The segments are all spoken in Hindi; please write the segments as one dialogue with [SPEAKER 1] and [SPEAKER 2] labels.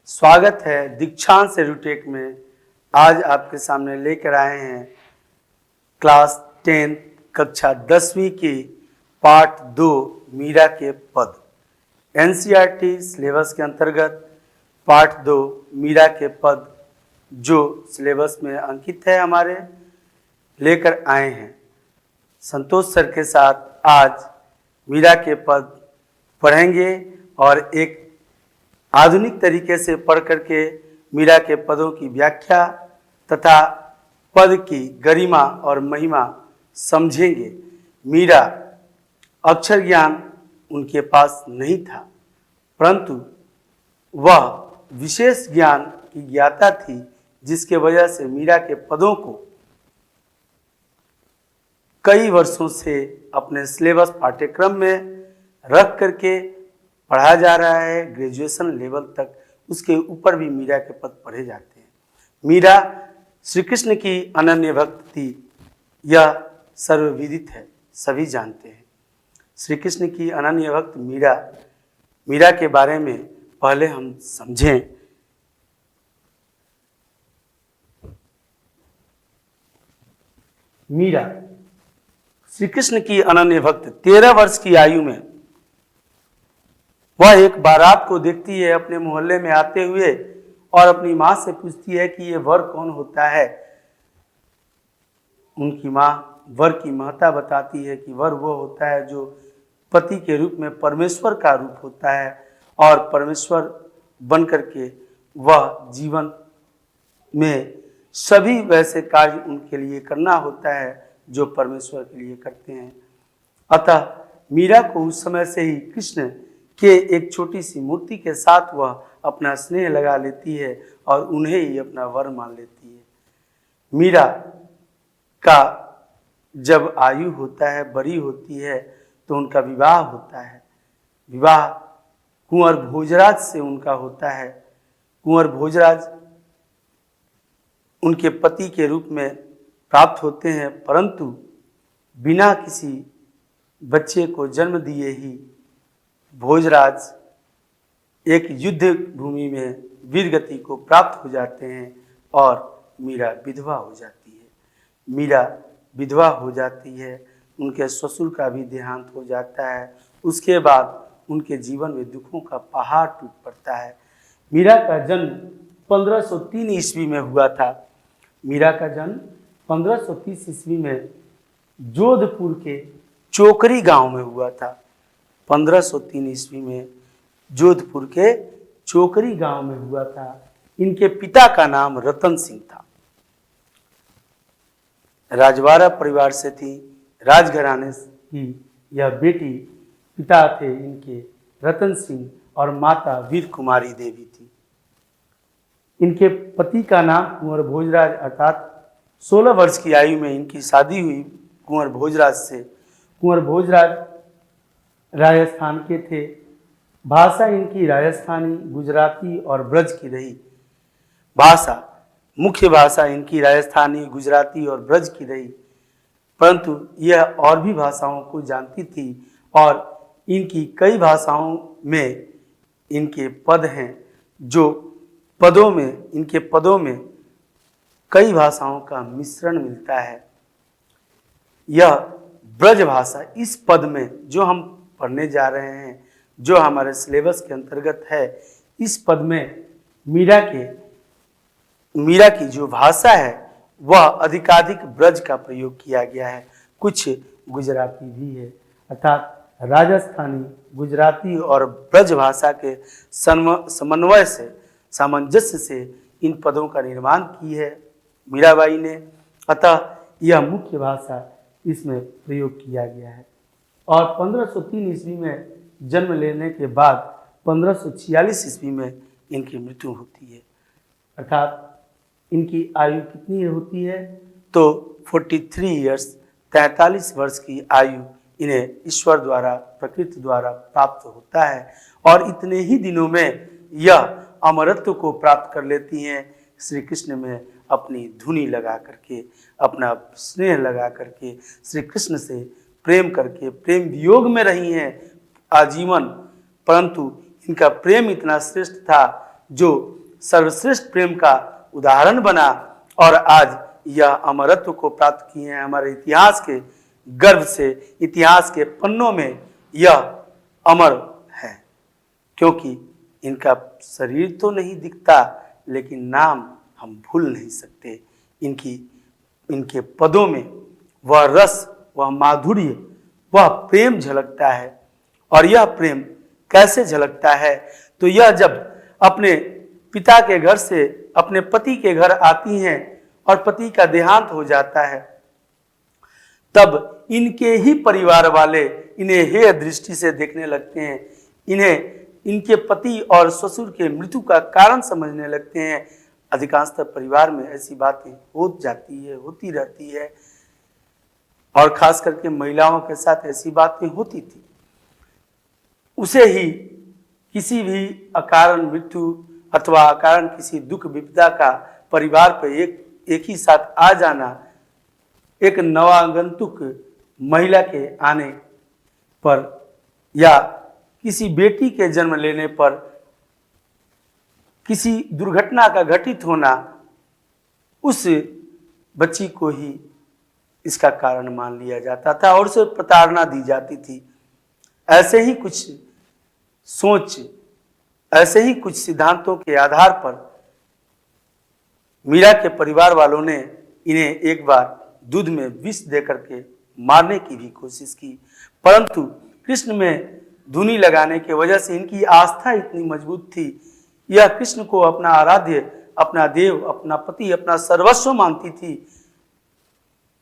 [SPEAKER 1] स्वागत है दीक्षांत एडुटेक में। आज आपके सामने लेकर आए हैं क्लास 10 कक्षा 10वीं की पार्ट 2 मीरा के पद। एनसीईआरटी सिलेबस के अंतर्गत पार्ट 2 मीरा के पद जो सिलेबस में अंकित है हमारे, लेकर आए हैं। संतोष सर के साथ आज मीरा के पद पढ़ेंगे और एक आधुनिक तरीके से पढ़ करके मीरा के पदों की व्याख्या तथा पद की गरिमा और महिमा समझेंगे। मीरा अक्षर ज्ञान उनके पास नहीं था, परंतु वह विशेष ज्ञान की ज्ञाता थी, जिसके वजह से मीरा के पदों को कई वर्षों से अपने सिलेबस पाठ्यक्रम में रख करके पढ़ा जा रहा है। ग्रेजुएशन लेवल तक उसके ऊपर भी मीरा के पद पढ़े जाते हैं। मीरा श्री कृष्ण की अनन्य भक्त थी, यह सर्वविदित है, सभी जानते हैं। श्री कृष्ण की अनन्य भक्त मीरा के बारे में पहले हम समझें। मीरा श्री कृष्ण की अनन्य भक्त 13 वर्ष की आयु में वह एक बारात को देखती है अपने मोहल्ले में आते हुए और अपनी माँ से पूछती है कि ये वर कौन होता है। उनकी माँ वर की महत्ता बताती है कि वर वो होता है जो पति के रूप में परमेश्वर का रूप होता है और परमेश्वर बन करके वह जीवन में सभी वैसे कार्य उनके लिए करना होता है जो परमेश्वर के लिए करते हैं। अतः मीरा को उस समय से ही कृष्ण के एक छोटी सी मूर्ति के साथ वह अपना स्नेह लगा लेती है और उन्हें ही अपना वर मान लेती है। मीरा का जब आयु होता है, बड़ी होती है, तो उनका विवाह होता है। विवाह कुंवर भोजराज से उनका होता है। कुंवर भोजराज उनके पति के रूप में प्राप्त होते हैं, परंतु बिना किसी बच्चे को जन्म दिए ही भोजराज एक युद्ध भूमि में वीरगति को प्राप्त हो जाते हैं और मीरा विधवा हो जाती है। मीरा विधवा हो जाती है, उनके ससुर का भी देहांत हो जाता है। उसके बाद उनके जीवन में दुखों का पहाड़ टूट पड़ता है। मीरा का जन्म 1503 ईस्वी में हुआ था। मीरा का जन्म 1530 ईस्वी में जोधपुर के चोकरी गांव में हुआ था। 1503 ईस्वी में जोधपुर के चोकरी गांव में हुआ था। इनके पिता का नाम रतन सिंह था। राजवाड़ा परिवार से थी, राजघराने की यह बेटी। पिता थे इनके रतन सिंह और माता वीर कुमारी देवी थी। इनके पति का नाम कुंवर भोजराज, अर्थात 16 वर्ष की आयु में इनकी शादी हुई कुंवर भोजराज से। कुंवर भोजराज राजस्थान के थे। भाषा इनकी राजस्थानी, गुजराती और ब्रज की रही। मुख्य भाषा इनकी राजस्थानी, गुजराती और ब्रज की रही, परंतु यह और भी भाषाओं को जानती थी और इनकी कई भाषाओं में इनके पद हैं, जो इनके पदों में कई भाषाओं का मिश्रण मिलता है। यह ब्रज भाषा इस पद में जो हम पढ़ने जा रहे हैं, जो हमारे सिलेबस के अंतर्गत है, इस पद में मीरा की जो भाषा है वह अधिकाधिक ब्रज का प्रयोग किया गया है। कुछ गुजराती भी है, अर्थात राजस्थानी, गुजराती और ब्रज भाषा के समन्वय से, सामंजस्य से इन पदों का निर्माण की है मीराबाई ने। अतः यह मुख्य भाषा इसमें प्रयोग किया गया है। और 1503 ईस्वी में जन्म लेने के बाद 1546 ईस्वी में इनकी मृत्यु होती है। अर्थात इनकी आयु कितनी होती है? तो 43 ईयर्स, 43 वर्ष की आयु इन्हें ईश्वर द्वारा, प्रकृति द्वारा प्राप्त होता है। और इतने ही दिनों में यह अमरत्व को प्राप्त कर लेती हैं, श्री कृष्ण में अपनी धुनी लगा करके, अपना स्नेह लगा करके, श्री कृष्ण से प्रेम करके, प्रेम वियोग में रही हैं आजीवन, परंतु इनका प्रेम इतना श्रेष्ठ था जो सर्वश्रेष्ठ प्रेम का उदाहरण बना और आज यह अमरत्व को प्राप्त किए हैं। हमारे इतिहास के गर्व से, इतिहास के पन्नों में यह अमर है, क्योंकि इनका शरीर तो नहीं दिखता, लेकिन नाम हम भूल नहीं सकते। इनके पदों में वह रस, वह माधुर्य, वह प्रेम झलकता है। और यह प्रेम कैसे झलकता है? तो यह जब अपने पिता के घर से अपने पति के घर आती हैं और पति का देहांत हो जाता है, तब इनके ही परिवार वाले इन्हें हेय दृष्टि से देखने लगते हैं। इन्हें इनके पति और ससुर के मृत्यु का कारण समझने लगते हैं। अधिकांशतः परिवार में ऐसी बातें होती रहती है और खास करके महिलाओं के साथ ऐसी बातें होती थी। उसे ही किसी भी अकारण मृत्यु अथवा अकारण किसी दुख विपदा का परिवार पर एक ही साथ आ जाना, एक नवागंतुक महिला के आने पर या किसी बेटी के जन्म लेने पर किसी दुर्घटना का घटित होना, उस बच्ची को ही इसका कारण मान लिया जाता था और उसे प्रताड़ना दी जाती थी। ऐसे ही कुछ सोच, ऐसे ही कुछ सिद्धांतों के आधार पर मीरा के परिवार वालों ने इन्हें एक बार दूध में विष देकर के मारने की भी कोशिश की, परंतु कृष्ण में धुनी लगाने के वजह से इनकी आस्था इतनी मजबूत थी। यह कृष्ण को अपना आराध्य, अपना देव, अपना पति, अपना सर्वस्व मानती थी।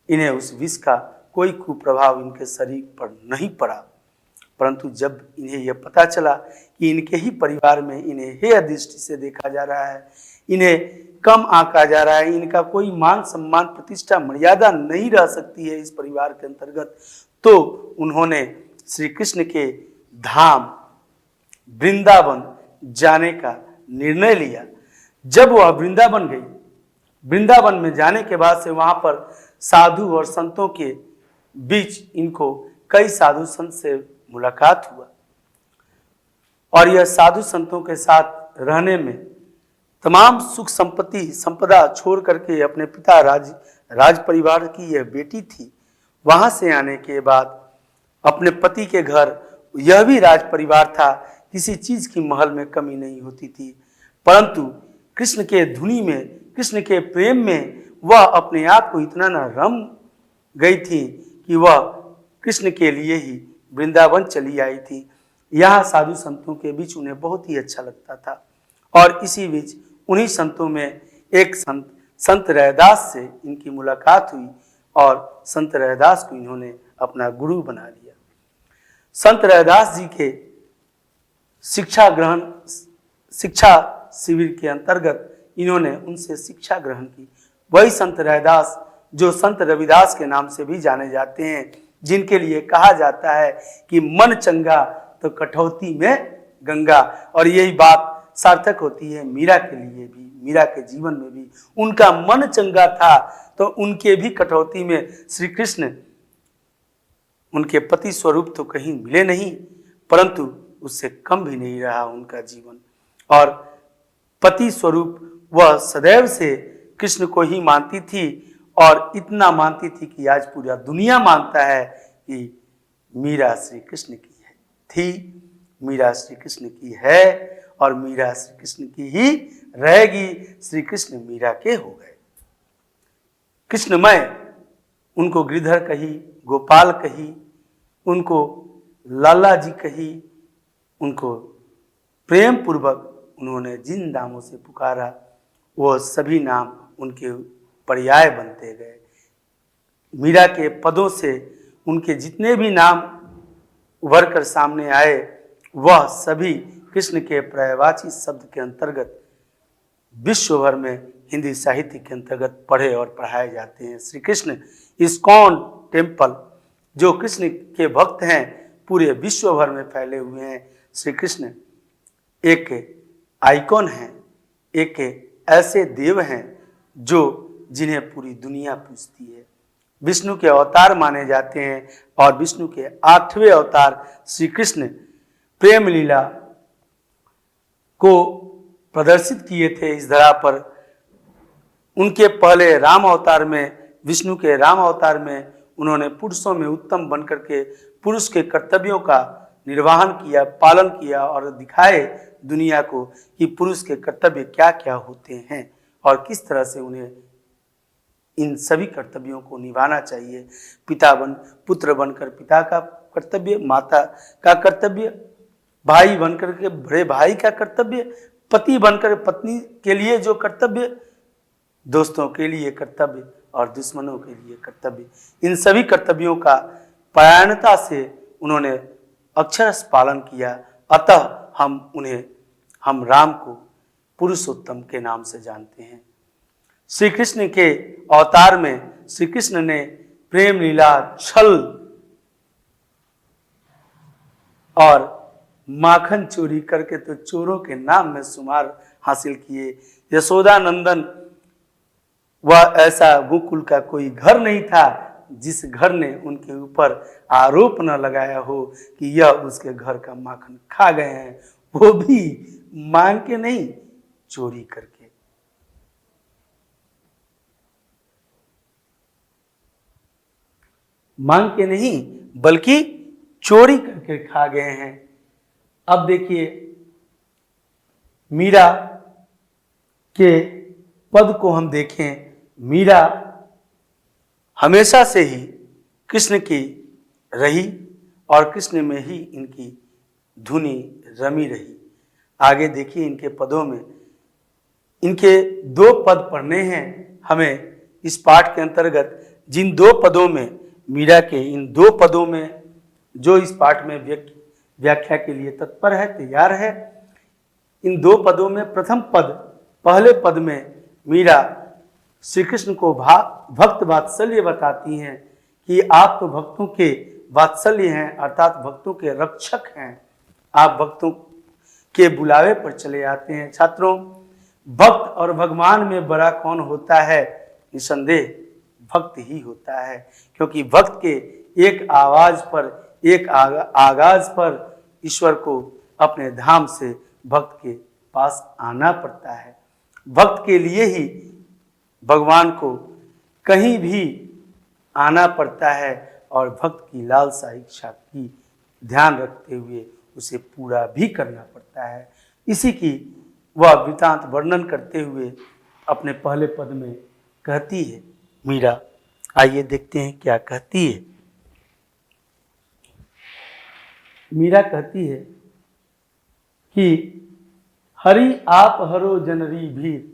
[SPEAKER 1] इन्हें उस विष का कोई कुप्रभाव इनके शरीर पर नहीं पड़ा, परंतु जब इन्हें यह पता चला कि इनके ही परिवार में इन्हें हेय दृष्टि से देखा जा रहा है, इन्हें कम आंका जा रहा है, इनका कोई मान सम्मान प्रतिष्ठा मर्यादा नहीं रह सकती है इस परिवार के अंतर्गत, तो उन्होंने श्री कृष्ण के धाम वृंदावन जाने का निर्णय लिया। जब वह वृंदावन गई, वृंदावन में जाने के बाद से वहां पर साधु और संतों के बीच इनको कई साधु संत से मुलाकात हुआ और यह साधु संतों के साथ रहने में तमाम सुख संपदा छोड़ करके अपने पिता राज परिवार की यह बेटी थी। वहां से आने के बाद अपने पति के घर, यह भी राज परिवार था, किसी चीज की महल में कमी नहीं होती थी, परंतु कृष्ण के धुनी में, कृष्ण के प्रेम में वह अपने आप को इतना न रम गई थी कि वह कृष्ण के लिए ही वृंदावन चली आई थी। यहाँ साधु संतों के बीच उन्हें बहुत ही अच्छा लगता था और इसी बीच उन्हीं संतों में एक संत रैदास से इनकी मुलाकात हुई और संत रैदास को इन्होंने अपना गुरु बना लिया। संत रैदास जी के शिक्षा शिविर के अंतर्गत इन्होंने उनसे शिक्षा ग्रहण की। वही संत रैदास जो संत रविदास के नाम से भी जाने जाते हैं, जिनके लिए कहा जाता है कि मन चंगा तो कठौती में गंगा, और यही बात सार्थक होती है मीरा के लिए भी, मीरा के जीवन में भी। उनका मन चंगा था तो उनके भी कठौती में श्री कृष्ण, उनके पति स्वरूप तो कहीं मिले नहीं, परंतु उससे कम भी नहीं रहा उनका जीवन। और पति स्वरूप वह सदैव से कृष्ण को ही मानती थी और इतना मानती थी कि आज पूरा दुनिया मानता है कि मीरा श्री कृष्ण की है, थी, मीरा श्री कृष्ण की है और मीरा श्री कृष्ण की ही रहेगी। श्री कृष्ण मीरा के हो गए। कृष्णमय, उनको गिरधर कही, गोपाल कही, उनको लाला जी कही, उनको प्रेम पूर्वक उन्होंने जिन नामों से पुकारा वो सभी नाम उनके पर्याय बनते गए। मीरा के पदों से उनके जितने भी नाम उभर कर सामने आए वह सभी कृष्ण के पर्यायवाची शब्द के अंतर्गत विश्व भर में हिंदी साहित्य के अंतर्गत पढ़े और पढ़ाए जाते हैं। श्री कृष्ण इस्कॉन टेम्पल, जो कृष्ण के भक्त हैं, पूरे विश्व भर में फैले हुए हैं। श्री कृष्ण एक आइकॉन हैं, एक ऐसे देव हैं जो जिन्हें पूरी दुनिया पूजती है। विष्णु के अवतार माने जाते हैं और विष्णु के 8वें अवतार श्री कृष्ण प्रेम लीला को प्रदर्शित किए थे इस धरा पर। उनके पहले राम अवतार में, विष्णु के राम अवतार में उन्होंने पुरुषों में उत्तम बनकर के पुरुष के कर्तव्यों का निर्वहन किया, पालन किया और दिखाए दुनिया को कि पुरुष के कर्तव्य क्या क्या होते हैं और किस तरह से उन्हें इन सभी कर्तव्यों को निभाना चाहिए। पुत्र बनकर पिता का कर्तव्य, माता का कर्तव्य, भाई बनकर के बड़े भाई का कर्तव्य, पति बनकर पत्नी के लिए जो कर्तव्य, दोस्तों के लिए कर्तव्य और दुश्मनों के लिए कर्तव्य, इन सभी कर्तव्यों का परायणता से उन्होंने अक्षरश पालन किया। अतः हम राम को पुरुषोत्तम के नाम से जानते हैं। श्री कृष्ण के अवतार में श्री कृष्ण ने प्रेम लीला, छल और माखन चोरी करके तो चोरों के नाम में शुमार हासिल किए। यशोदा नंदन वह ऐसा गोकुल का कोई घर नहीं था जिस घर ने उनके ऊपर आरोप न लगाया हो कि यह उसके घर का माखन खा गए हैं, वो भी मांग के नहीं, चोरी करके। मांग के नहीं बल्कि चोरी करके खा गए हैं। अब देखिए, मीरा के पद को हम देखें। मीरा हमेशा से ही कृष्ण की रही और कृष्ण में ही इनकी धुनी रमी रही। आगे देखिए इनके पदों में, इनके 2 पद पढ़ने हैं हमें इस पाठ के अंतर्गत। जिन 2 पदों में, मीरा के इन 2 पदों में जो इस पाठ में व्याख्या के लिए तत्पर है, तैयार है, इन 2 पदों में प्रथम पद, पहले पद में मीरा श्री कृष्ण को भक्त वात्सल्य बताती हैं कि आप तो भक्तों के वात्सल्य हैं, अर्थात भक्तों के रक्षक हैं, आप भक्तों के बुलावे पर चले आते हैं। छात्रों, भक्त और भगवान में बड़ा कौन होता है? निसंदेह भक्त ही होता है, क्योंकि भक्त के एक आवाज पर, एक आगाज पर ईश्वर को अपने धाम से भक्त के पास आना पड़ता है। भक्त के लिए ही भगवान को कहीं भी आना पड़ता है और भक्त की लालसा, इच्छा की ध्यान रखते हुए उसे पूरा भी करना पड़ता है। इसी की वह वृतांत वर्णन करते हुए अपने पहले पद में कहती है मीरा। आइए देखते हैं क्या कहती है। मीरा कहती है कि हरि आप हरो जनरी भीर।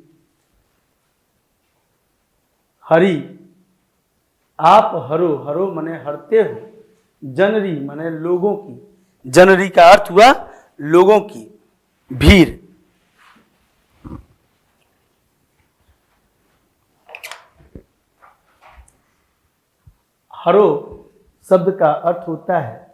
[SPEAKER 1] हरि आप हरो, हरो मने हरते हो, जनरी मने लोगों की, जनरी का अर्थ हुआ लोगों की, भीड़। हरो शब्द का अर्थ होता है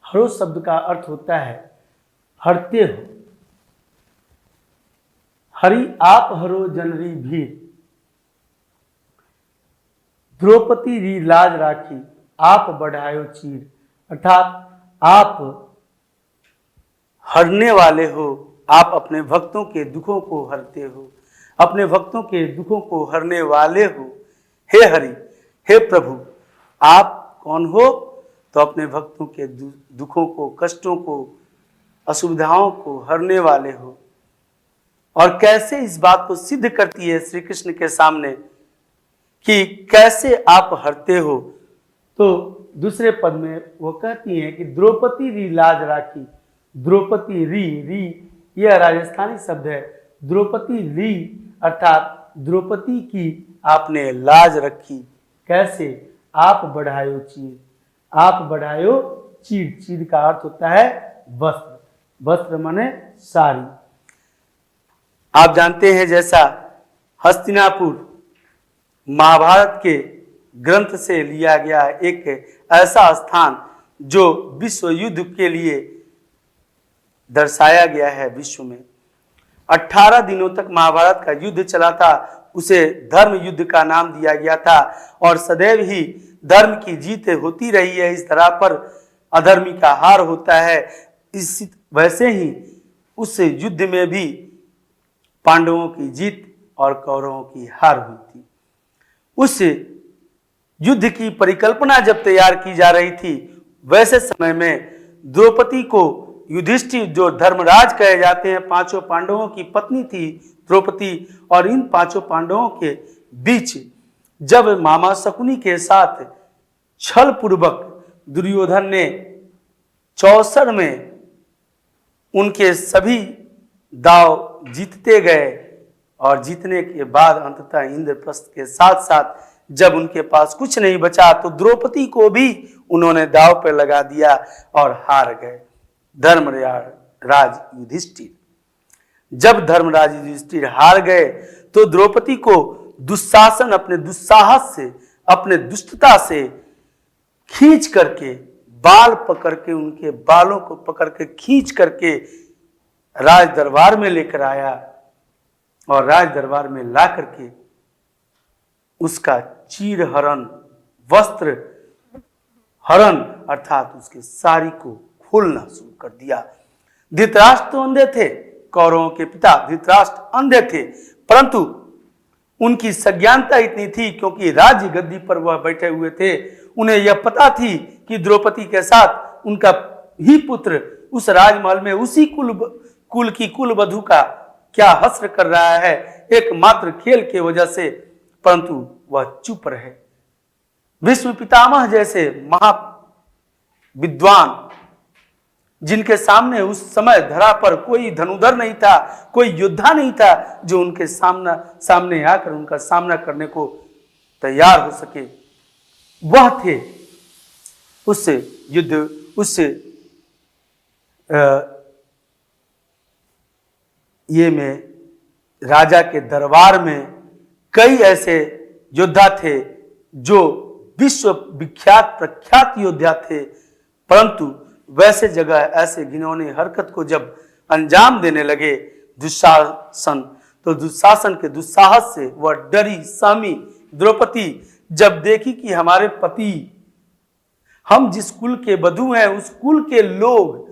[SPEAKER 1] हरो शब्द का अर्थ होता है हरते हो। हरि आप हरो जनरी भीर, द्रौपदी री लाज राखी, आप बढ़ायो चीर। अर्थात आप हरने वाले हो, आप अपने भक्तों के दुखों को हरते हो, अपने भक्तों के दुखों को हरने वाले हो। हे हरि, हे प्रभु, आप कौन हो? तो अपने भक्तों के दुखों को, कष्टों को, असुविधाओं को हरने वाले हो। और कैसे इस बात को सिद्ध करती है श्री कृष्ण के सामने कि कैसे आप हरते हो? तो दूसरे पद में वो कहती हैं कि द्रौपदी री लाज राखी। द्रौपदी री यह राजस्थानी शब्द है। द्रौपदी री अर्थात द्रौपदी की आपने लाज रखी। कैसे? आप बढ़ायो चीर। आप बढ़ायो चीर। चीर का अर्थ होता है वस्त्र। वस्त्र माने साड़ी। आप जानते हैं जैसा हस्तिनापुर महाभारत के ग्रंथ से लिया गया एक ऐसा स्थान जो विश्व युद्ध के लिए दर्शाया गया है विश्व में। 18 दिनों तक महाभारत का युद्ध चला था, उसे धर्म युद्ध का नाम दिया गया था और सदैव ही धर्म की जीत होती रही है इस धरा पर, अधर्मी का हार होता है। इस वैसे ही उस युद्ध में भी पांडवों की जीत और कौरवों की हार हुई थी। उस युद्ध की परिकल्पना जब तैयार की जा रही थी, वैसे समय में द्रौपदी को युधिष्ठिर, जो धर्मराज कहे जाते हैं, पांचों पांडवों की पत्नी थी द्रौपदी, और इन पांचों पांडवों के बीच जब मामा शकुनी के साथ छल पूर्वक दुर्योधन ने चौसर में उनके सभी दाव जीतते गए और जीतने के बाद अंततः इंद्रप्रस्थ के साथ साथ जब उनके पास कुछ नहीं बचा तो द्रौपदी को भी उन्होंने दाव पर लगा दिया और हार गए धर्मराज युधिष्ठिर। जब धर्मराज युधिष्ठिर हार गए तो द्रौपदी को दुशासन अपने दुस्साहस से, अपने दुष्टता से खींच करके, बाल पकड़ के, उनके बालों को पकड़ के खींच करके राज दरबार में लेकर आया और राज दरबार में ला करके उसका चीर हरण, वस्त्र हरण अर्थात उसके साड़ी को खोलना शुरू कर दिया। धृतराष्ट्र तो अंधे थे, कौरवों के पिता धृतराष्ट्र अंधे थे, परंतु उनकी सज्ञानता इतनी थी क्योंकि राज्य गद्दी पर वह बैठे हुए थे, उन्हें यह पता थी कि द्रौपदी के साथ उनका ही पुत्र उस राजमहल में उसी कुल की कुलवधू का क्या हस्र कर रहा है एकमात्र खेल के वजह से, परंतु वह चुप रहे। विश्व पितामह जैसे महा विद्वान, जिनके सामने उस समय धरा पर कोई धनुधर नहीं था, कोई योद्धा नहीं था जो उनके सामने आकर उनका सामना करने को तैयार हो सके, वह थे उस युद्ध, उस ये में राजा के दरबार में कई ऐसे योद्धा थे जो विश्व विख्यात प्रख्यात योद्धा थे, परंतु वैसे जगह ऐसे घिनौनी हरकत को जब अंजाम देने लगे दुशासन, तो दुशासन के दुस्साहस से वह डरी सहमी। द्रौपदी जब देखी कि हमारे पति, हम जिस कुल के वधू हैं उस कुल के लोग,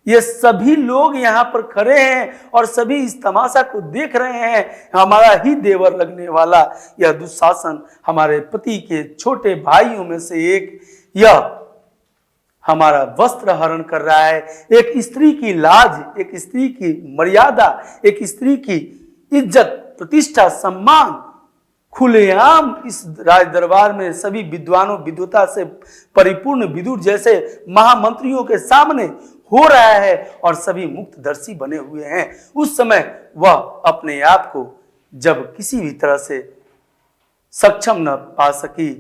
[SPEAKER 1] ये सभी लोग यहाँ पर खड़े हैं और सभी इस तमाशा को देख रहे हैं, हमारा ही देवर लगने वाला यह दुशासन हमारे पति के छोटे भाइयों में से एक, यह हमारा वस्त्र हरण कर रहा है। एक स्त्री की लाज, एक स्त्री की मर्यादा, एक स्त्री की इज्जत, प्रतिष्ठा, सम्मान खुलेआम इस राज दरबार में सभी विद्वानों, विद्वता से परिपूर्ण विदुर जैसे महामंत्रियों के सामने हो रहा है और सभी मुक्तदर्शी बने हुए हैं। उस समय वह अपने आप को जब किसी भी तरह से सक्षम न पा सकी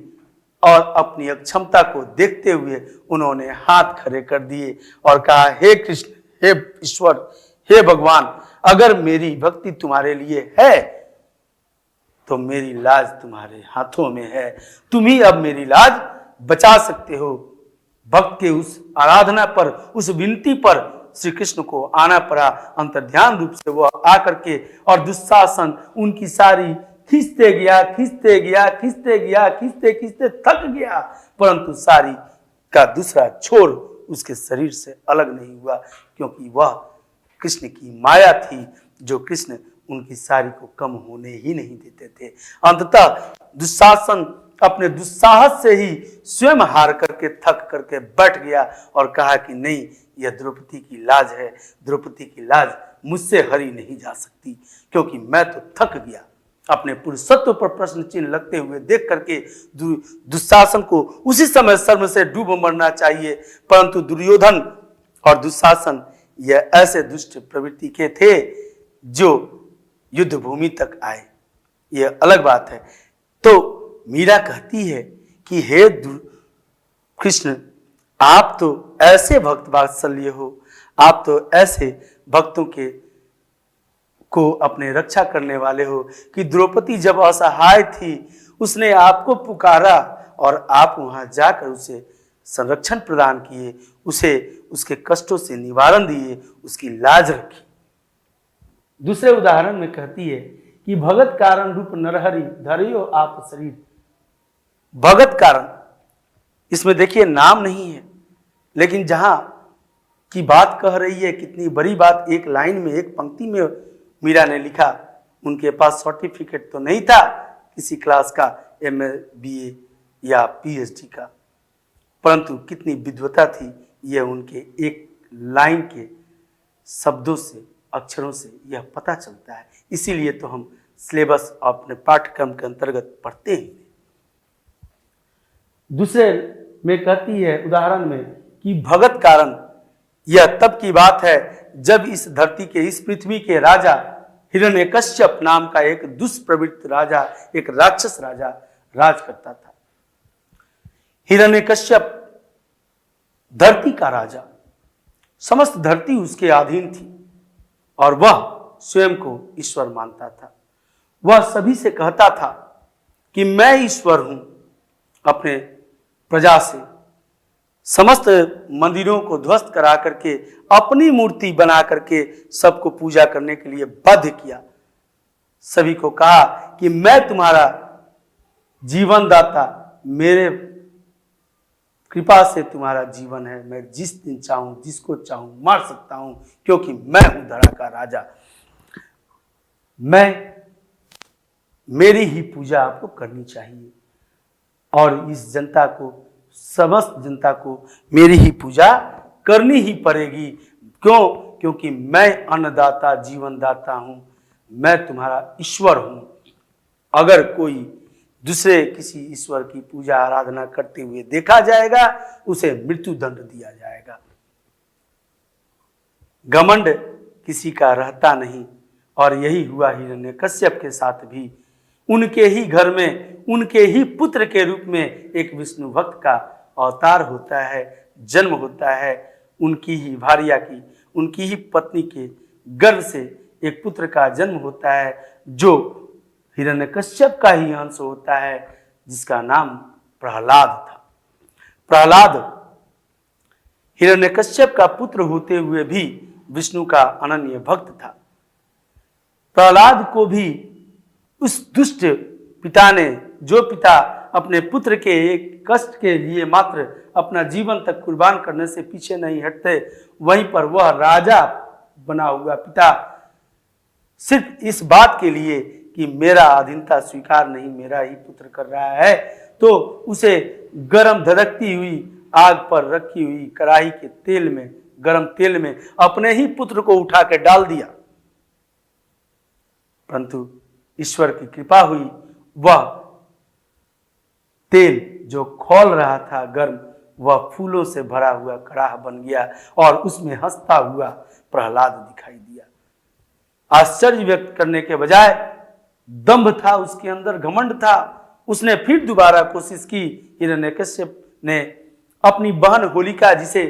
[SPEAKER 1] और अपनी अक्षमता को देखते हुए उन्होंने हाथ खड़े कर दिए और कहा, हे कृष्ण, हे ईश्वर, हे भगवान, अगर मेरी भक्ति तुम्हारे लिए है तो मेरी लाज तुम्हारे हाथों में है, तुम ही अब मेरी लाज बचा सकते हो। भक्त के उस आराधना पर, उस विनती पर श्री कृष्ण को आना पड़ा। अंतर्ध्यान रूप से वह आकर के और दुशासन उनकी सारी खींचते गया, खींचते गया, खींचते गया, खींचते खींचते थक गया, परंतु साड़ी का दूसरा छोर उसके शरीर से अलग नहीं हुआ, क्योंकि वह कृष्ण की माया थी जो कृष्ण उनकी साड़ी को कम होने ही नहीं देते थे। अंततः दुशासन अपने दुस्साहस से ही स्वयं हार करके, थक करके बैठ गया और कहा कि नहीं, यह द्रौपदी की लाज है, द्रौपदी की लाज मुझसे हरी नहीं जा सकती, क्योंकि मैं तो थक गया। अपने पुरुषत्व पर प्रश्न चिन्ह लगते हुए देख करके दुशासन को उसी समय शर्म से डूब मरना चाहिए, परंतु दुर्योधन और दुशासन यह ऐसे दुष्ट प्रवृत्ति के थे जो युद्ध भूमि तक आए, यह अलग बात है। तो मीरा कहती है कि हे कृष्ण, आप तो ऐसे भक्त वात्सल्य हो, आप तो ऐसे भक्तों को अपने रक्षा करने वाले हो कि द्रौपदी जब असहाय थी उसने आपको पुकारा और आप वहां जाकर उसे संरक्षण प्रदान किए, उसे उसके कष्टों से निवारण दिए, उसकी लाज रखी। दूसरे उदाहरण में कहती है कि भगत कारण रूप नरहरि धरियो आप शरीर। भगत कारण, इसमें देखिए नाम नहीं है, लेकिन जहां की बात कह रही है, कितनी बड़ी बात, एक लाइन में, एक पंक्ति में मीरा ने लिखा। उनके पास सर्टिफिकेट तो नहीं था किसी क्लास का, MA BA या PhD का, परंतु कितनी विद्वता थी यह उनके एक लाइन के शब्दों से, अक्षरों से यह पता चलता है। इसीलिए तो हम सिलेबस अपने पाठ्यक्रम के अंतर्गत पढ़ते हैं। दूसरे में कहती है उदाहरण में कि भगत कारण, यह तब की बात है जब इस धरती के, इस पृथ्वी के राजा हिरण्यकश्यप नाम का एक दुष्प्रवृत्त राजा, एक राक्षस राजा राज करता था। हिरण्यकश्यप धरती का राजा, समस्त धरती उसके अधीन थी और वह स्वयं को ईश्वर मानता था। वह सभी से कहता था कि मैं ईश्वर हूं। अपने प्रजा से समस्त मंदिरों को ध्वस्त करा करके अपनी मूर्ति बना करके सबको पूजा करने के लिए बाध्य किया। सभी को कहा कि मैं तुम्हारा जीवन दाता, मेरे कृपा से तुम्हारा जीवन है, मैं जिस दिन चाहूं, जिसको चाहूं मार सकता हूं, क्योंकि मैं हूं धरा का राजा। मेरी ही पूजा आपको करनी चाहिए और इस जनता को, समस्त जनता को मेरी ही पूजा करनी ही पड़ेगी। क्यों? क्योंकि मैं अन्नदाता, जीवनदाता हूं, मैं तुम्हारा ईश्वर हूं। अगर कोई दूसरे किसी ईश्वर की पूजा आराधना करते हुए देखा जाएगा, उसे मृत्यु दंड दिया जाएगा। घमंड किसी का रहता नहीं, और यही हुआ हिरण्यकश्यप के साथ भी। उनके ही घर में, उनके ही पुत्र के रूप में एक विष्णु भक्त का अवतार होता है, जन्म होता है। उनकी ही भार्या की, उनकी ही पत्नी के गर्भ से एक पुत्र का जन्म होता है, जो हिरण्यकश्यप का ही अंश होता है, जिसका नाम प्रहलाद था। प्रहलाद हिरण्यकश्यप का पुत्र होते हुए भी विष्णु का अनन्य भक्त था। प्रहलाद को भी उस दुष्ट पिता ने, जो पिता अपने पुत्र के एक कष्ट के लिए मात्र अपना जीवन तक कुर्बान करने से पीछे नहीं हटते, वहीं पर वह राजा बना हुआ पिता सिर्फ इस बात के लिए कि मेरा अधीनता स्वीकार नहीं मेरा ही पुत्र कर रहा है, तो उसे गरम धधकती हुई आग पर रखी हुई कढ़ाई के तेल में, गरम तेल में अपने ही पुत्र को उठा के डाल दिया। परंतु ईश्वर की कृपा हुई, वह तेल जो खौल रहा था गर्म, वह फूलों से भरा हुआ कड़ाह बन गया और उसमें हंसता हुआ प्रहलाद दिखाई दिया। आश्चर्य व्यक्त करने के बजाय दंभ था उसके अंदर, घमंड था। उसने फिर दोबारा कोशिश की। हिरण्यकश्यप ने अपनी बहन होलिका, जिसे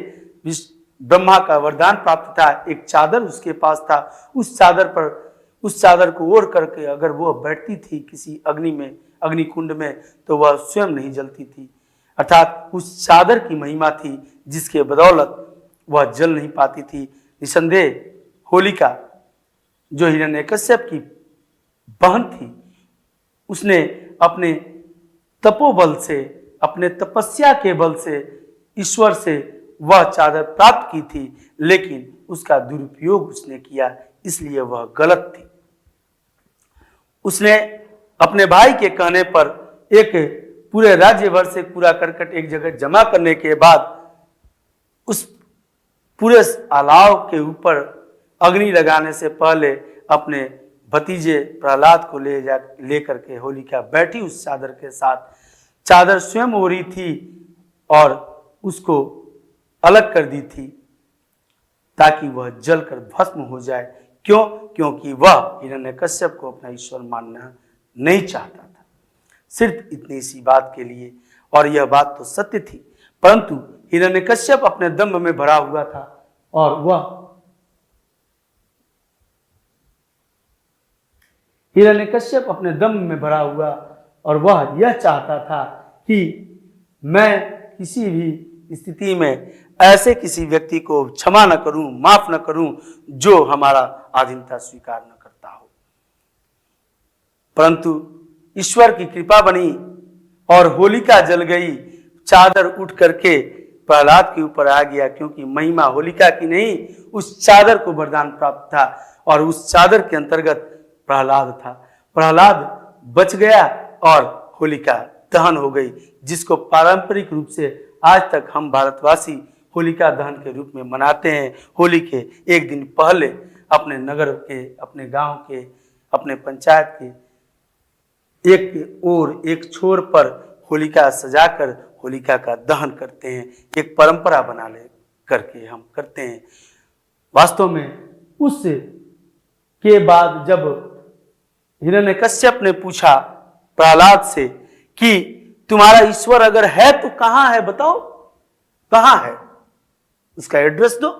[SPEAKER 1] ब्रह्मा का वरदान प्राप्त था, एक चादर उसके पास था, उस चादर को ओढ़ करके अगर वह बैठती थी किसी अग्नि में, अग्निकुंड में, तो वह स्वयं नहीं जलती थी। अर्थात उस चादर की महिमा थी जिसके बदौलत वह जल नहीं पाती थी। निसंदेह होलिका, जो हिरण्यकश्यप की बहन थी, उसने अपने तपोबल से, अपने तपस्या के बल से ईश्वर से वह चादर प्राप्त की थी, लेकिन उसका दुरुपयोग उसने किया, इसलिए वह गलत थी। उसने अपने भाई के कहने पर एक पूरे राज्य भर से कूड़ा करकट एक जगह जमा करने के बाद उस पूरे अलाव के ऊपर अग्नि लगाने से पहले अपने भतीजे प्रहलाद को ले करके होलिका बैठी उस चादर के साथ। चादर स्वयं ओढ़ी थी और उसको अलग कर दी थी ताकि वह जलकर भस्म हो जाए। क्यों? क्योंकि वह हिरण्यकश्यप को अपना ईश्वर मानना नहीं चाहता था, सिर्फ इतनी सी बात के लिए। और यह बात तो सत्य थी, परंतु हिरण्यकश्यप अपने दंभ में भरा हुआ था और वह हिरण्यकश्यप अपने दंभ में भरा हुआ और वह यह चाहता था कि मैं किसी भी स्थिति में ऐसे किसी व्यक्ति को क्षमा न करूं, माफ न करूं जो हमारा आधीनता स्वीकार न करता हो। परंतु ईश्वर की कृपा बनी और होलिका जल गई, चादर उठ करके प्रहलाद के ऊपर आ गया, क्योंकि महिमा होलिका की नहीं, उस चादर को वरदान प्राप्त था और उस चादर के अंतर्गत प्रहलाद था। प्रहलाद बच गया और होलिका दहन हो गई, जिसको पारंपरिक रूप से आज तक हम भारतवासी होलिका दहन के रूप में मनाते हैं। होली के एक दिन पहले अपने नगर के, अपने गांव के, अपने पंचायत के एक ओर, एक छोर पर होलिका सजाकर होलिका का दहन करते हैं। एक परंपरा बना ले करके हम करते हैं। वास्तव में उस के बाद जब हिरण्यकश्यप ने पूछा प्रहलाद से कि तुम्हारा ईश्वर अगर है तो कहां है, बताओ कहां है, उसका एड्रेस दो।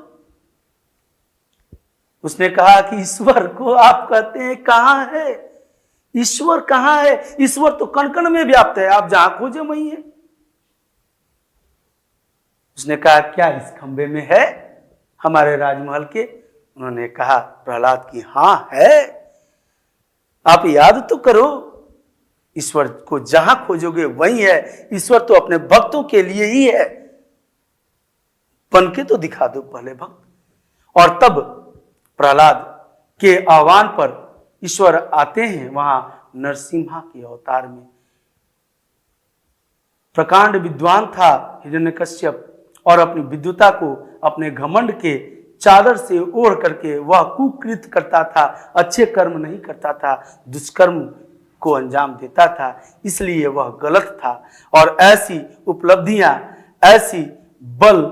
[SPEAKER 1] उसने कहा कि ईश्वर को आप कहते हैं कहां है, ईश्वर कहां है, ईश्वर तो कण कण में व्याप्त है, आप जहां खोजे वहीं है। उसने कहा क्या इस खंबे में है हमारे राजमहल के? उन्होंने कहा प्रहलाद की हां है, आप याद तो करो, ईश्वर को जहां खोजोगे वही है। ईश्वर तो अपने भक्तों के लिए ही है, बन के तो दिखा दो पहले भक्त। और तब प्रहलाद के आह्वान पर ईश्वर आते हैं वहां नरसिम्हा के अवतार में। प्रकांड विद्वान था हिरण्यकश्यप और अपनी विद्वता को अपने घमंड के चादर से ओढ़ करके वह कुकृत करता था, अच्छे कर्म नहीं करता था, दुष्कर्म को अंजाम देता था, इसलिए वह गलत था। और ऐसी उपलब्धियां, ऐसी बल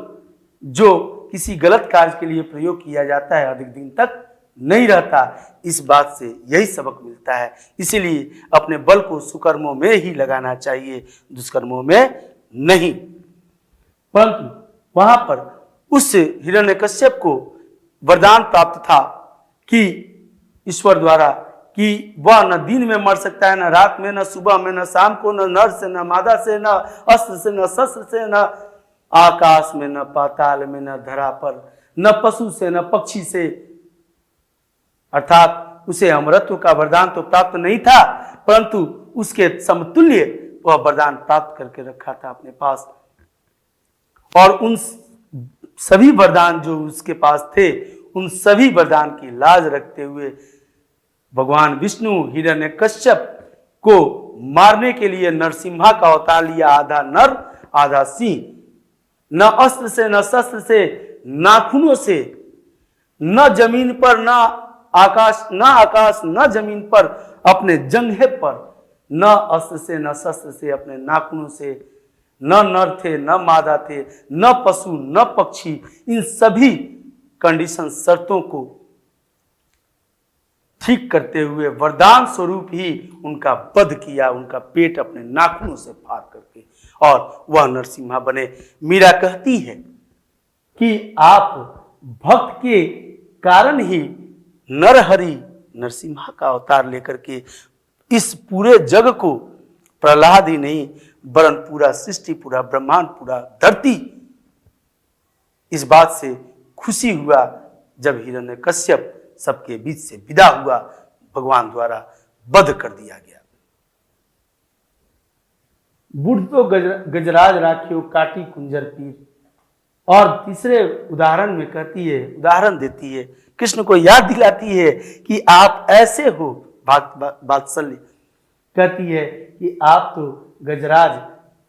[SPEAKER 1] जो किसी गलत कार्य के लिए प्रयोग किया जाता है अधिक दिन तक नहीं रहता। इस बात से यही सबक मिलता है। इसीलिए अपने बल को सुकर्मों में ही लगाना चाहिए, दुष्कर्मों में नहीं। परंतु वहां पर उस हिरण्यकश्यप को वरदान प्राप्त था कि ईश्वर द्वारा कि वह न दिन में मर सकता है, न रात में, न सुबह में, न शाम को, न नर से, न मादा से, न अस्त्र से, न शस्त्र से, न आकाश में, न पाताल में, न धरा पर, न पशु से, न पक्षी से। अर्थात उसे अमरत्व का वरदान तो प्राप्त नहीं था, परंतु उसके समतुल्य वह वरदान प्राप्त करके रखा था अपने पास। और उन सभी वरदान जो उसके पास थे, उन सभी वरदान की लाज रखते हुए भगवान विष्णु हिरण्यकश्यप को मारने के लिए नरसिम्हा का अवतार लिया, आधा नर आधा सिंह। न अस्त्र से, न शस्त्र से, नाखूनों से, न जमीन पर, न आकाश, न जमीन पर, अपने जंघे पर, न अस्त्र से, न शस्त्र से, अपने नाखूनों से। न नर थे, न मादा थे, न पशु, न पक्षी। इन सभी कंडीशन, शर्तों को ठीक करते हुए वरदान स्वरूप ही उनका वध किया, उनका पेट अपने नाखूनों से फाड़ करके, और वह नरसिम्हा बने। मीरा कहती है कि आप भक्त के कारण ही नरहरि नरसिम्हा का अवतार लेकर के इस पूरे जग को, प्रहलाद ही नहीं वरन पूरा सृष्टि, पूरा ब्रह्मांड, पूरा धरती इस बात से खुशी हुआ जब हिरण्यकश्यप सबके बीच से विदा हुआ, भगवान द्वारा वध कर दिया गया। बुढ़ तो गजराज राखियो काटी कुंजर पीर। और तीसरे उदाहरण में कहती है, उदाहरण देती है, कृष्ण को याद दिलाती है कि आप ऐसे हो वात्सल्य। कहती है कि आप तो गजराज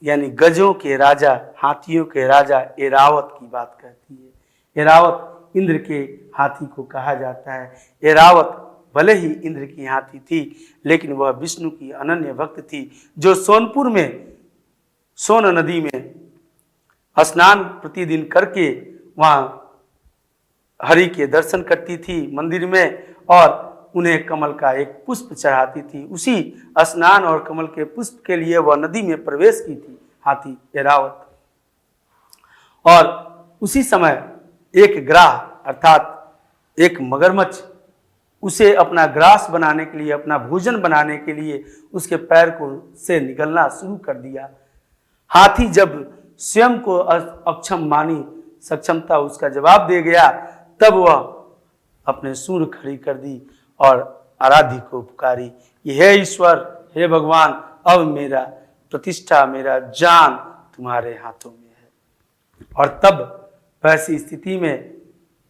[SPEAKER 1] यानी गजों के राजा, हाथियों के राजा एरावत की बात कहती है। एरावत इंद्र के हाथी को कहा जाता है। एरावत भले ही इंद्र की हाथी थी, लेकिन वह विष्णु की अनन्य भक्त थी, जो सोनपुर में, सोन नदी में स्नान प्रतिदिन करके वहां हरि के दर्शन करती थी मंदिर में, और उन्हें कमल का एक पुष्प चढ़ाती थी। उसी स्नान और कमल के पुष्प के लिए वह नदी में प्रवेश की थी हाथी एरावत। और उसी समय एक ग्राह अर्थात एक मगरमच्छ उसे अपना ग्रास बनाने के लिए, अपना भोजन बनाने के लिए उसके पैर को से निगलना शुरू कर दिया। हाथी जब स्वयं को अक्षम मानी सक्षमता उसका जवाब दे गया, तब वह अपने सूंड खड़ी कर दी और आराध्य को पुकारी कि हे ईश्वर, हे भगवान, अब मेरा प्रतिष्ठा, मेरा जान तुम्हारे हाथों में है। और तब वैसी स्थिति में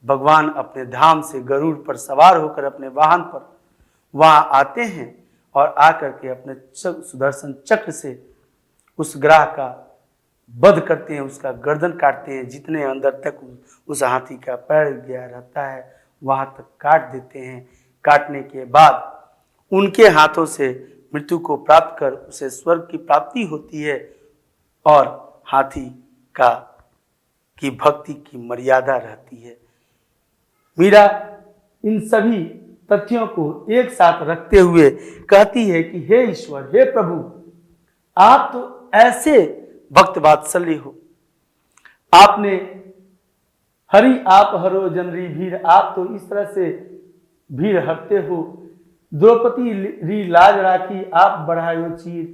[SPEAKER 1] भगवान अपने धाम से गरुड़ पर सवार होकर अपने वाहन पर वहां आते हैं और आकर के अपने सुदर्शन चक्र से उस ग्राह का वध करते हैं, उसका गर्दन काटते हैं। जितने अंदर तक उस हाथी का पैर गया रहता है वहां तक काट देते हैं। काटने के बाद उनके हाथों से मृत्यु को प्राप्त कर उसे स्वर्ग की प्राप्ति होती है और हाथी की भक्ति की मर्यादा रहती है। मीरा इन सभी तथ्यों को एक साथ रखते हुए कहती है कि हे ईश्वर, हे प्रभु, आप तो ऐसे भक्त वात्सल्य हो। आपने हरि आप हरो जनरी भीड़, आप तो इस तरह से भीड़ हरते हो। द्रौपदी री लाज राखी, आप बढ़ायो चीर।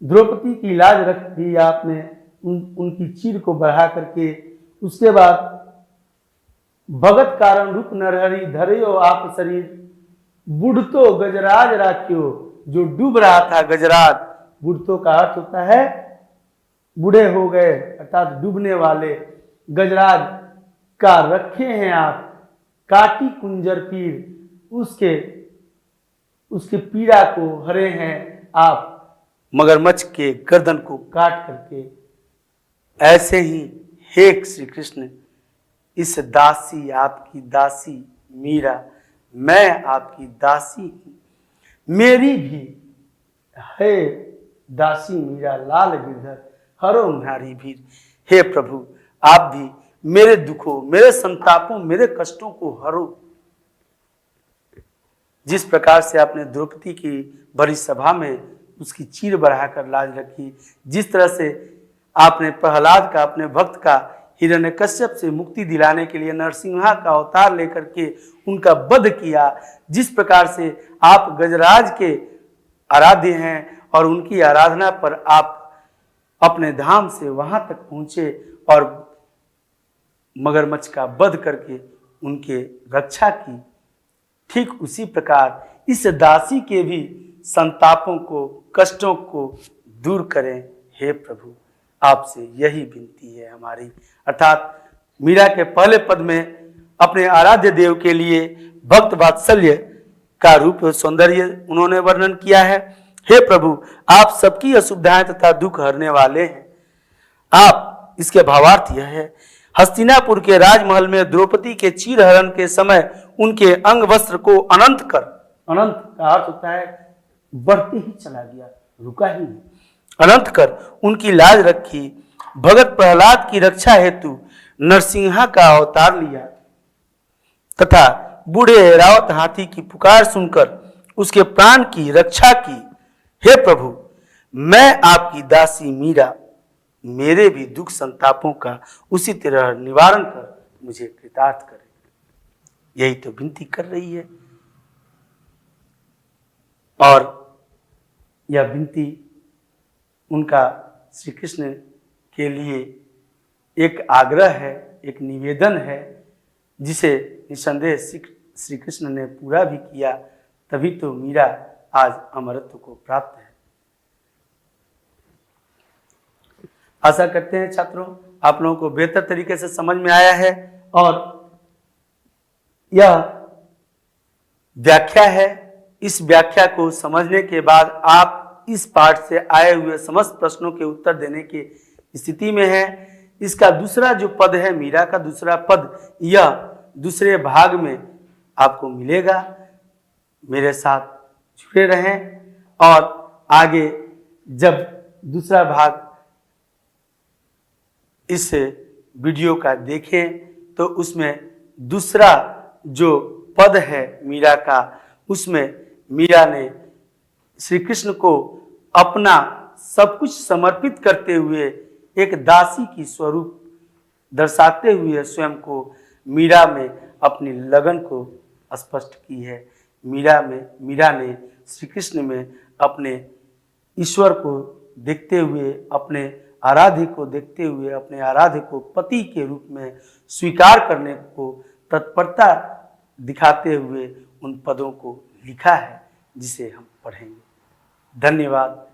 [SPEAKER 1] द्रौपदी की लाज रख दी आपने, उनकी चीर को बढ़ा करके। उसके बाद भगत कारण रूप नरहरि, धरयो आप शरीर। बुढ़तो गजराज राख्यो, जो डूब रहा था गजराज, बुढ़तो का अर्थ होता है बूढ़े हो गए अर्थात डूबने वाले, गजराज का रखे हैं आप। काटी कुंजर पीर, उसके पीड़ा को हरे हैं आप मगरमच्छ के गर्दन को काट करके। ऐसे ही हे श्री कृष्ण, इस दासी, आपकी दासी मीरा, मैं आपकी दासी हूं, मेरी भी है दासी मीरा लाल गिरधर, हरो नारी भीर। हे प्रभु, आप भी मेरे दुखों, मेरे संतापों, मेरे कष्टों को हरो। जिस प्रकार से आपने द्रौपदी की बड़ी सभा में उसकी चीर बढ़ाकर लाज रखी, जिस तरह से आपने प्रहलाद का, अपने भक्त का, हिरण्यकश्यप से मुक्ति दिलाने के लिए नरसिंहा का अवतार लेकर के उनका वध किया, जिस प्रकार से आप गजराज के आराध्य हैं और उनकी आराधना पर आप अपने धाम से वहां तक पहुंचे और मगरमच्छ का वध करके उनके रक्षा की, ठीक उसी प्रकार इस दासी के भी संतापों को, कष्टों को दूर करें। हे प्रभु, आपसे यही विनती है हमारी। अर्थात मीरा के पहले पद में अपने आराध्य देव के लिए भक्त वात्सल्य का रूप सौंदर्य उन्होंने वर्णन किया है। हे प्रभु, आप सबकी असुविधाएं तथा दुख हरने वाले हैं। आप, इसके भावार्थ यह है, हस्तिनापुर के राजमहल में द्रौपदी के चीर हरण के समय उनके अंग वस्त्र को अनंत कर, अनंत का अर्थ होता है बढ़ते ही चला गया, रुका ही नहीं, अनंत कर उनकी लाज रखी। भगत प्रहलाद की रक्षा हेतु नरसिंहा का अवतार लिया तथा बूढ़े ऐरावत हाथी की पुकार सुनकर उसके प्राण की रक्षा की। हे प्रभु, मैं आपकी दासी मीरा, मेरे भी दुख संतापों का उसी तरह निवारण कर मुझे कृतार्थ करे। यही तो विनती कर रही है। और यह विनती उनका श्री कृष्ण के लिए एक आग्रह है, एक निवेदन है, जिसे निसंदेह श्री कृष्ण ने पूरा भी किया, तभी तो मीरा आज अमरत्व को प्राप्त है। आशा करते हैं छात्रों आप लोगों को बेहतर तरीके से समझ में आया है और यह व्याख्या है। इस व्याख्या को समझने के बाद आप इस पाठ से आए हुए समस्त प्रश्नों के उत्तर देने की स्थिति में हैं। इसका दूसरा जो पद है, मीरा का दूसरा पद, यह दूसरे भाग में आपको मिलेगा। मेरे साथ जुड़े रहें और आगे जब दूसरा भाग इस वीडियो का देखें तो उसमें दूसरा जो पद है मीरा का, उसमें मीरा ने श्री कृष्ण को अपना सब कुछ समर्पित करते हुए एक दासी की स्वरूप दर्शाते हुए स्वयं को मीरा में अपनी लगन को स्पष्ट की है। मीरा ने श्री कृष्ण में अपने ईश्वर को देखते हुए, अपने आराध्य को देखते हुए, अपने आराध्य को पति के रूप में स्वीकार करने को तत्परता दिखाते हुए उन पदों को लिखा है, जिसे हम पढ़ेंगे। धन्यवाद।